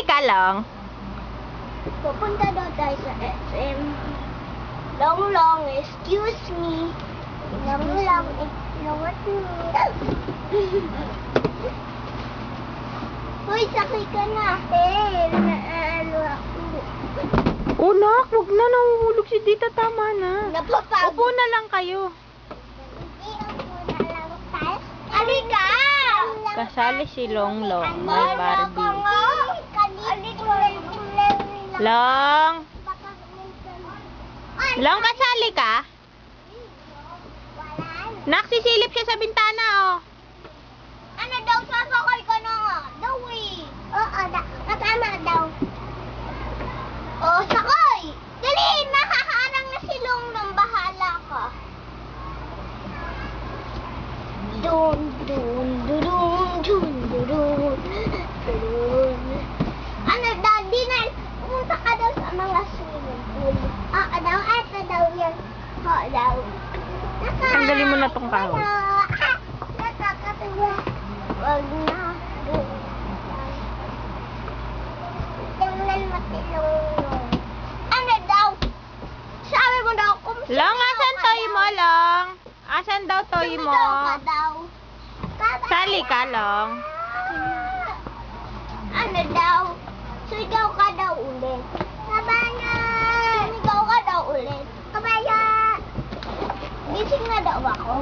ka lang. Pupunta daw tayo sa SM. Long, excuse me. Long, ignore me. Hoy, sakay ka na. Naalo ako. Unak, wag na, nahuhulog si Tita, tama na. Napapagod. Upo na lang kayo. Hindi ako na lang tayo. Halika! Kasali si Longlong, may Barbie. Long! Long, kasali ka? Naksisilip siya sa bintana, oh. Ano daw, sasakay ka na nga. Daw eh. Oo, matama daw. Oh, sakay! Dali, nakakaarang na si Longlong. Bahala ka. Dun, dun, dun, dun, dun, dun, dun. Ano, daddy na, pumunta ka daw sa mga swimming pool. Oo daw, eto daw yan. Oo daw. Tanggalin mo na tong kahoy. Nakakatuwa. Wag na. Tingnan mo si Longlong. Ano daw? Sabi mo daw kung Long, asan toy mo, Long? Asan daw toy mo? Sali ka, Long. Ano daw? Sigaw ka daw ulit. Kabayan! Sigaw ka daw ulit. Kabayan! Gising na daw ako.